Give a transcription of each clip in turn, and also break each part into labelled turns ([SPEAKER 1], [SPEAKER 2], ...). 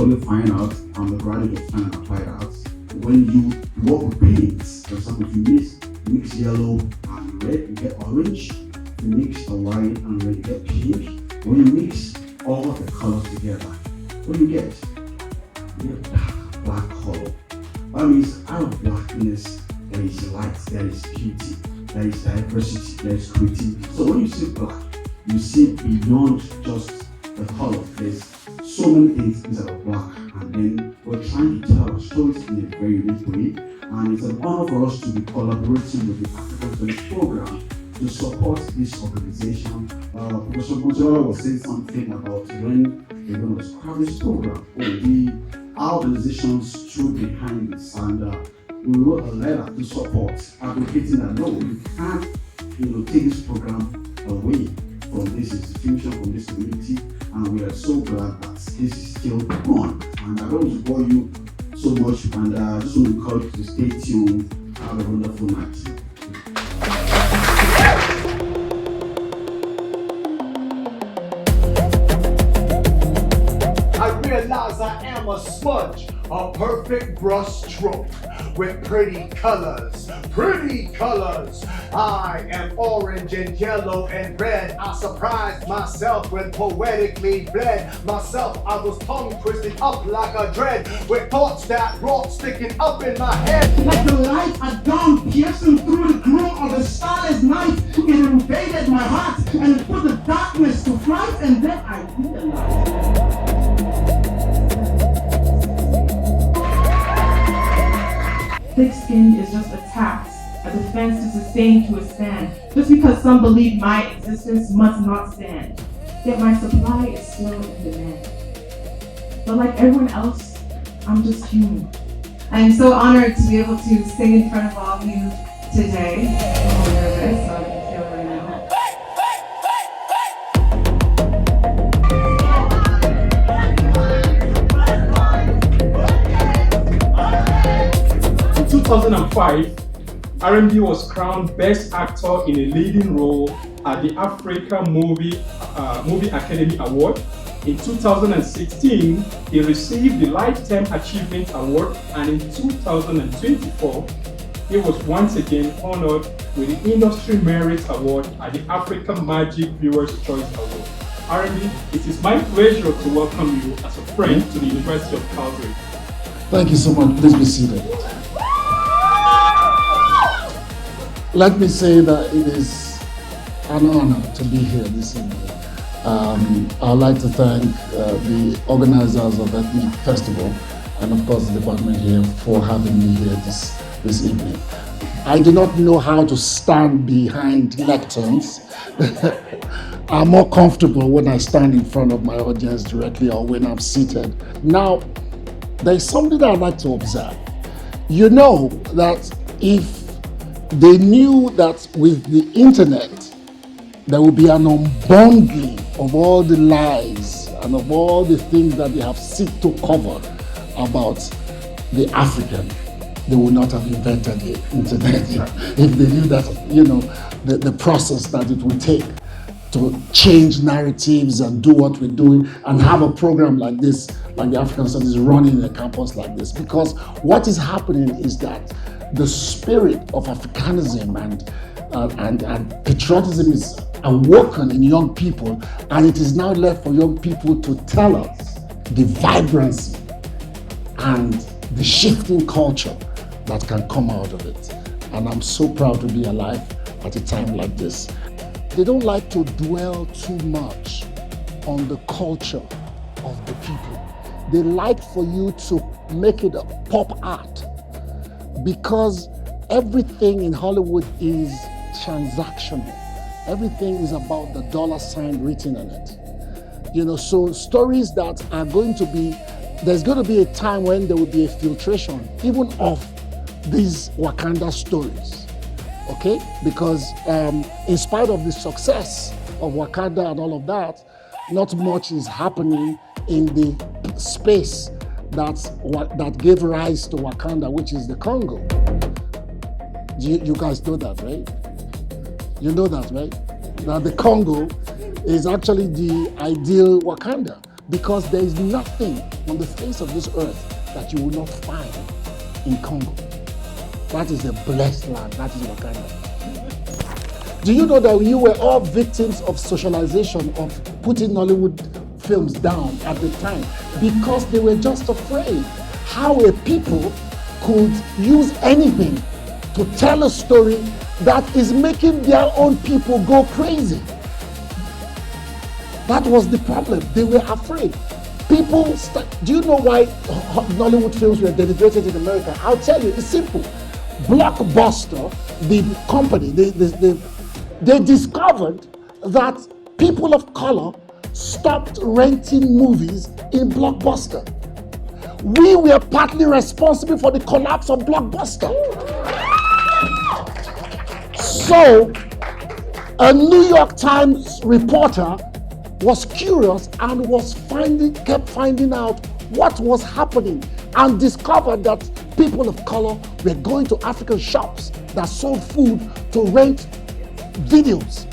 [SPEAKER 1] study fine arts, I'm a graduate of fine and applied arts. When you work with paints, for example, if you mix yellow and red, you get orange. You mix the white and red, you get pink. When you mix all of the colors together, what do you get? You get black color. That means out of blackness, there is light, there is beauty, there is diversity, there is creativity. So when you see black, you see beyond just the color. There's so many things inside of black, and then we're trying to tell our stories in a very unique way. And it's an honor for us to be collaborating with the African Studies program to support this organization. Professor Mojola was saying something about when they're going to scrap this program. Our organizations stood behind this, and we wrote a letter to support, advocating that no, you can't take this program away from this institution, from this community, and we are so glad that this is still on. And I don't want to bore you so much, and I just want to encourage you to stay tuned. Have a wonderful night.
[SPEAKER 2] I realize I am a smudge, a perfect brush stroke with pretty colors, pretty colors. I am orange and yellow and red. I surprised myself when poetically bled myself. I was tongue twisted up like a dread with thoughts that brought sticking up in my head.
[SPEAKER 3] Like the light at dawn piercing through the glow of the starless night, it invaded my heart and put the darkness to flight, and then I realized. Thick-skinned is just a tax, a defense to sustain to withstand, just because some believe my existence must not stand. Yet my supply is still in demand. But like everyone else, I'm just human. I am so honored to be able to sing in front of all of you today. I'm a little nervous, so I can feel right now.
[SPEAKER 4] 2005, RMD was crowned Best Actor in a Leading Role at the Africa Movie Academy Award. In 2016, he received the Lifetime Achievement Award, and in 2024, he was once again honored with the Industry Merit Award at the Africa Magic Viewers' Choice Award. RMD, it is my pleasure to welcome you as a friend to the University of Calgary.
[SPEAKER 5] Thank you so much. Please be seated. Let me say that it is an honor to be here this evening. I'd like to thank the organizers of Ethnik Festival and of course the department here for having me here this evening. I do not know how to stand behind lecterns. I'm more comfortable when I stand in front of my audience directly or when I'm seated. Now, there's something that I'd like to observe. You know that if they knew that with the internet, there will be an unbundling of all the lies and of all the things that they have sought to cover about the African, they would not have invented the internet if they knew that, the process that it would take to change narratives and do what we're doing and have a program like this, like the African Studies running in a campus like this. Because what is happening is that the spirit of Africanism and patriotism is awoken in young people, and it is now left for young people to tell us the vibrancy and the shifting culture that can come out of it. And I'm so proud to be alive at a time like this. They don't like to dwell too much on the culture of the people. They like for you to make it a pop art, because everything in Hollywood is transactional. Everything is about the dollar sign written on it. So stories that are going to be, there's going to be a time when there will be a filtration, even of these Wakanda stories, okay? Because in spite of the success of Wakanda and all of that, not much is happening in the space that gave rise to Wakanda, which is the Congo. You guys know that, right? You know that, right? Now the Congo is actually the ideal Wakanda, because there is nothing on the face of this earth that you will not find in Congo. That is a blessed land. That is Wakanda. Do you know that you were all victims of socialization, of putting Nollywood films down at the time, because they were just afraid how a people could use anything to tell a story that is making their own people go crazy. That was the problem. They were afraid. People, do you know why Nollywood films were denigrated in America? I'll tell you, it's simple. Blockbuster, the company, they discovered that people of color stopped renting movies in Blockbuster. We were partly responsible for the collapse of Blockbuster. So, a New York Times reporter was curious and kept finding out what was happening, and discovered that people of color were going to African shops that sold food to rent videos,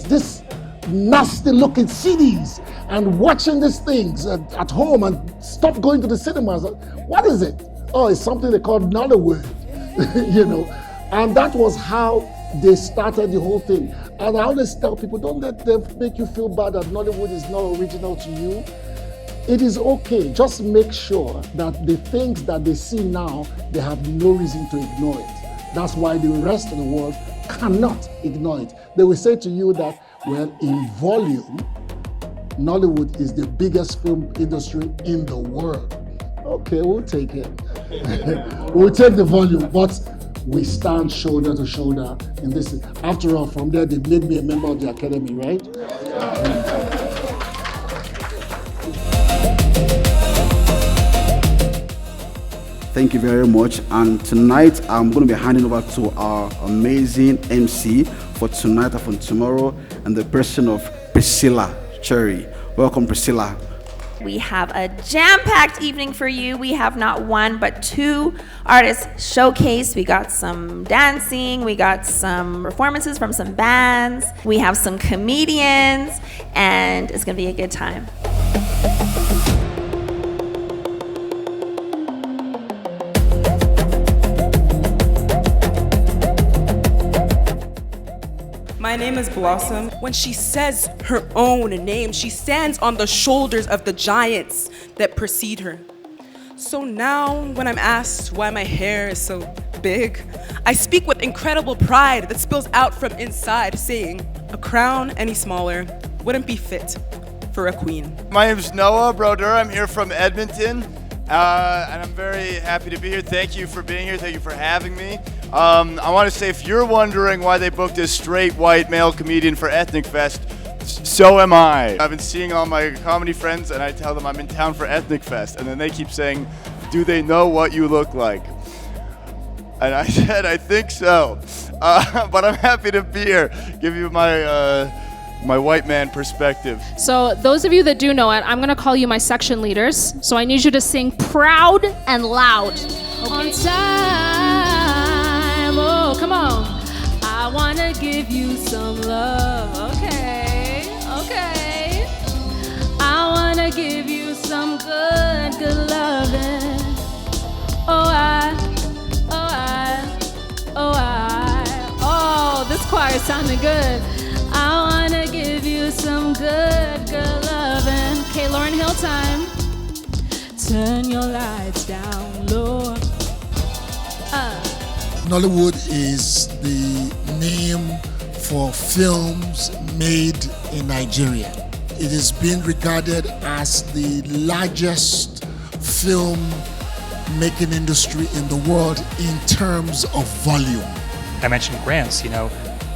[SPEAKER 5] this nasty looking CDs, and watching these things at home, and stop going to the cinemas. What is it? Oh, it's something they call Nollywood, you know. And that was how they started the whole thing. And I always tell people, don't let them make you feel bad that Nollywood is not original to you. It is okay. Just make sure that the things that they see now, they have no reason to ignore it. That's why the rest of the world cannot ignore it. They will say to you that, well, in volume, Nollywood is the biggest film industry in the world. Okay, we'll take it. We'll take the volume, but we stand shoulder to shoulder in this. After all, from there, they made me a member of the Academy, right?
[SPEAKER 1] Thank you very much. And tonight, I'm going to be handing over to our amazing MC for tonight and for tomorrow, and the person of Priscilla Cherry. Welcome, Priscilla.
[SPEAKER 6] We have a jam-packed evening for you. We have not one, but two artists showcased. We got some dancing, we got some performances from some bands, we have some comedians, and it's gonna be a good time.
[SPEAKER 7] My name is Blossom. When she says her own name, she stands on the shoulders of the giants that precede her. So now, when I'm asked why my hair is so big, I speak with incredible pride that spills out from inside, saying, a crown any smaller wouldn't be fit for a queen.
[SPEAKER 8] My name is Noah Broder. I'm here from Edmonton, and I'm very happy to be here. Thank you for being here. Thank you for having me. I want to say, if you're wondering why they booked a straight white male comedian for Ethnik Fest, so am I. I've been seeing all my comedy friends, and I tell them I'm in town for Ethnik Fest, and then they keep saying, do they know what you look like? And I said, I think so. But I'm happy to be here, give you my white man perspective.
[SPEAKER 9] So those of you that do know it, I'm gonna call you my section leaders. So I need you to sing proud and loud. Okay. On time, oh, come on. I wanna give you some love, okay, okay. I wanna give you some good, good loving. Oh, this choir is sounding good. I wanna give you some good, good loving. Okay, Lauryn Hill time. Turn your lights down low.
[SPEAKER 5] Nollywood is the name for films made in Nigeria. It is being regarded as the largest film making industry in the world in terms of volume.
[SPEAKER 10] I mentioned grants,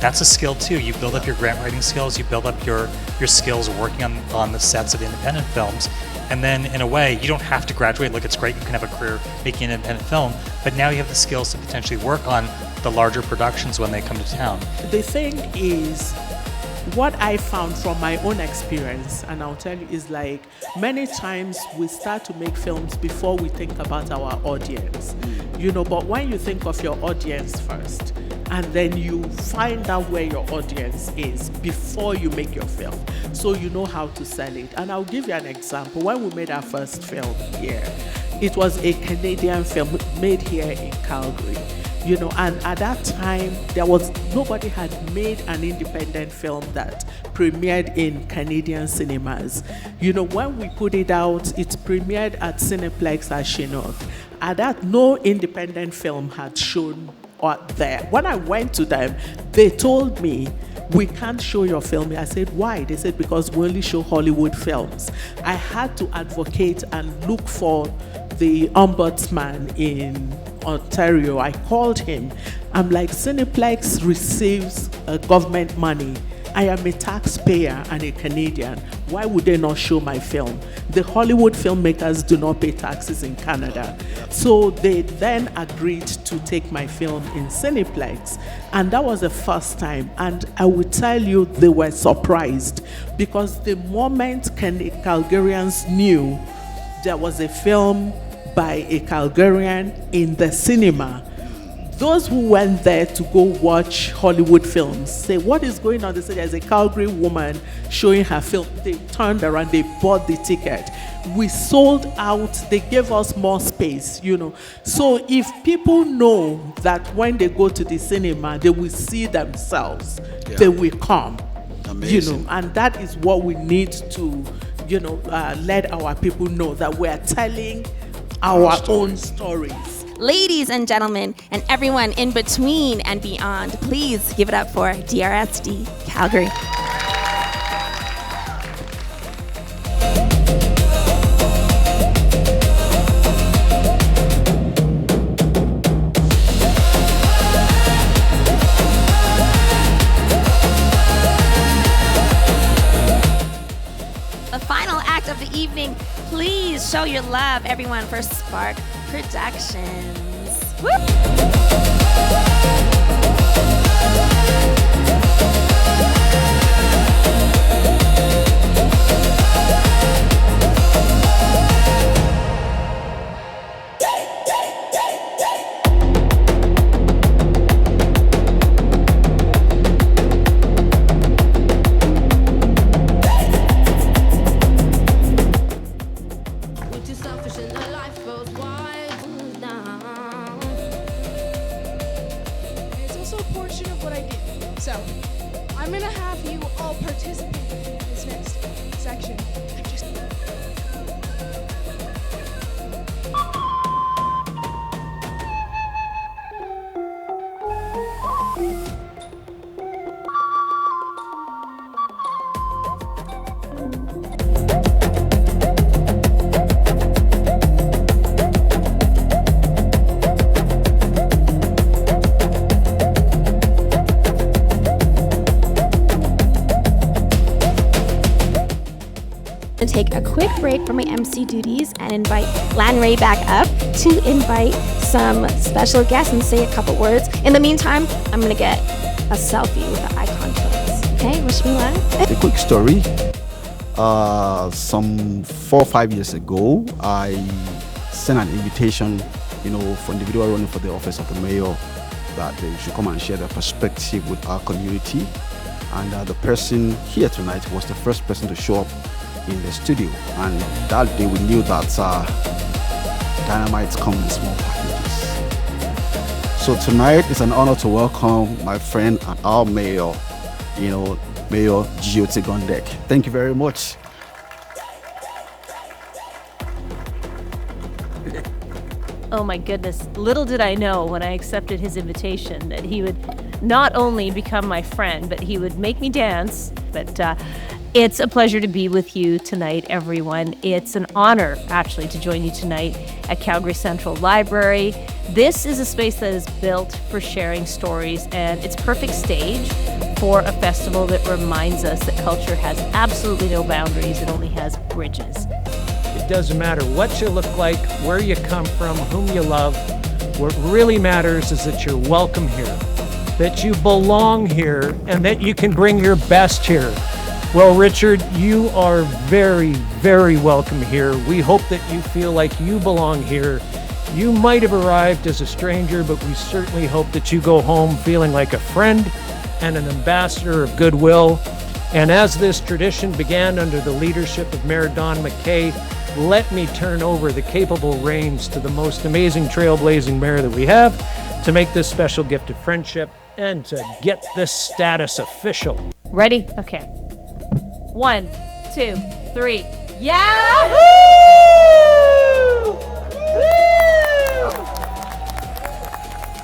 [SPEAKER 10] that's a skill too. You build up your grant writing skills, you build up your skills working on the sets of independent films. And then in a way, you don't have to graduate. Look, it's great, you can have a career making an independent film, but now you have the skills to potentially work on the larger productions when they come to town.
[SPEAKER 11] The thing is, what I found from my own experience, and I'll tell you, is like many times we start to make films before we think about our audience, but when you think of your audience first, and then you find out where your audience is before you make your film, so you know how to sell it. And I'll give you an example. When we made our first film here, it was a Canadian film made here in Calgary. And at that time, nobody had made an independent film that premiered in Canadian cinemas. When we put it out, it premiered at Cineplex at Keynote. At that, no independent film had shown out there. When I went to them, they told me, we can't show your film. I said, why? They said, because we only show Hollywood films. I had to advocate and look for the ombudsman in Ontario. I called him. I'm like, Cineplex receives government money. I am a taxpayer and a Canadian. Why would they not show my film? The Hollywood filmmakers do not pay taxes in Canada. So they then agreed to take my film in Cineplex. And that was the first time. And I will tell you, they were surprised, because the moment Calgarians knew there was a film by a Calgarian in the cinema, those who went there to go watch Hollywood films say, what is going on? They say, there's a Calgary woman showing her film. They turned around, they bought the ticket. We sold out, they gave us more space, So if people know that when they go to the cinema, they will see themselves, they will come. Amazing. And that is what we need to, let our people know, that we are telling our own stories.
[SPEAKER 6] Ladies and gentlemen, and everyone in between and beyond, please give it up for DRSD Calgary. The final act of the evening, please show your love, everyone, for Spark Productions. Woo! Take a quick break from my MC duties and invite Lan Ray back up to invite some special guests and say a couple words. In the meantime, I'm gonna get a selfie with the icon photos. Okay, wish me luck.
[SPEAKER 12] A quick story. Some 4 or 5 years ago, I sent an invitation, for individual running for the office of the mayor, that they should come and share their perspective with our community. And the person here tonight was the first person to show up in the studio, and that day we knew that dynamites come in small packages. So tonight it's an honor to welcome my friend and our mayor, Mayor G.O.T. Gondek. Thank you very much.
[SPEAKER 13] Oh my goodness, little did I know when I accepted his invitation that he would not only become my friend, but he would make me dance. But it's a pleasure to be with you tonight, everyone. It's an honor, actually, to join you tonight at Calgary Central Library. This is a space that is built for sharing stories, and it's a perfect stage for a festival that reminds us that culture has absolutely no boundaries, it only has bridges.
[SPEAKER 14] It doesn't matter what you look like, where you come from, whom you love. What really matters is that you're welcome here, that you belong here, and that you can bring your best here. Well, Richard, you are very, very welcome here. We hope that you feel like you belong here. You might have arrived as a stranger, but we certainly hope that you go home feeling like a friend and an ambassador of goodwill. And as this tradition began under the leadership of Mayor Don McKay, let me turn over the capable reins to the most amazing trailblazing mayor that we have to make this special gift of friendship and to get this status official.
[SPEAKER 13] Ready? Okay. 1, 2, 3. Yahoo!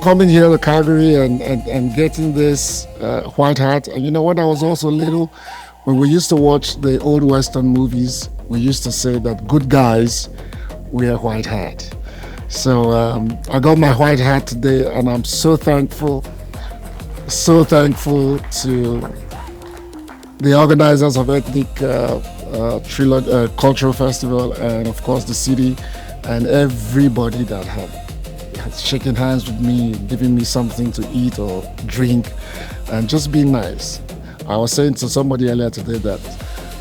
[SPEAKER 5] Coming here to Calgary and getting this white hat. And you know, when I was also little, when we used to watch the old Western movies, we used to say that good guys wear white hat. So I got my white hat today, and I'm so thankful to the organizers of Ethnik Cultural Festival, and of course the city, and everybody that had shaken hands with me, giving me something to eat or drink, and just being nice. I was saying to somebody earlier today that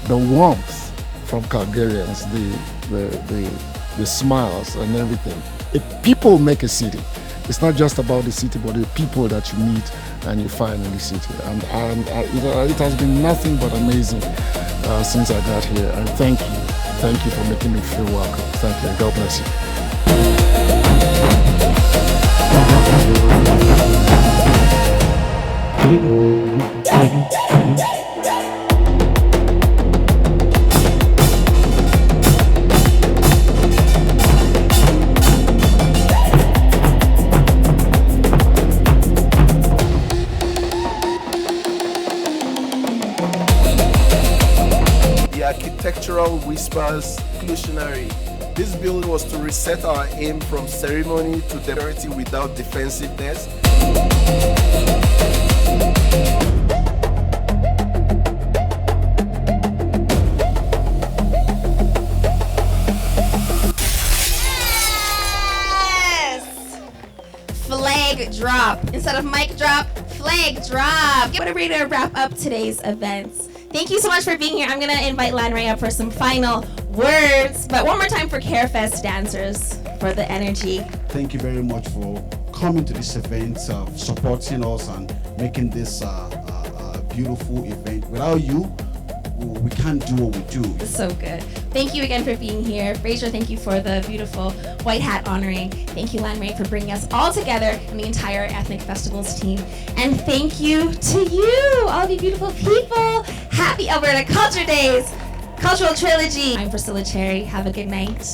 [SPEAKER 5] the warmth from Calgarians, the smiles and everything. People make a city. It's not just about the city, but the people that you meet and you find in the city. And it has been nothing but amazing since I got here. And thank you for making me feel welcome. Thank you, and God bless you.
[SPEAKER 15] The architectural whispers inclusionary. This building was to reset our aim from ceremony to democracy without defensiveness.
[SPEAKER 6] Flag drop. Instead of mic drop, flag drop. We're ready to wrap up today's events. Thank you so much for being here. I'm going to invite Lanray up for some final words. But one more time for CareFest dancers for the energy.
[SPEAKER 1] Thank you very much for coming to this event, supporting us and making this a beautiful event. Without you, we can't do what we do.
[SPEAKER 6] So good. Thank you again for being here. Fraser, thank you for the beautiful white hat honoring. Thank you, Lanray, for bringing us all together and the entire Ethnik Festivals team. And thank you to you, all of you beautiful people. Happy Alberta Culture Days, Cultural Trilogy. I'm Priscilla Cherry. Have a good night.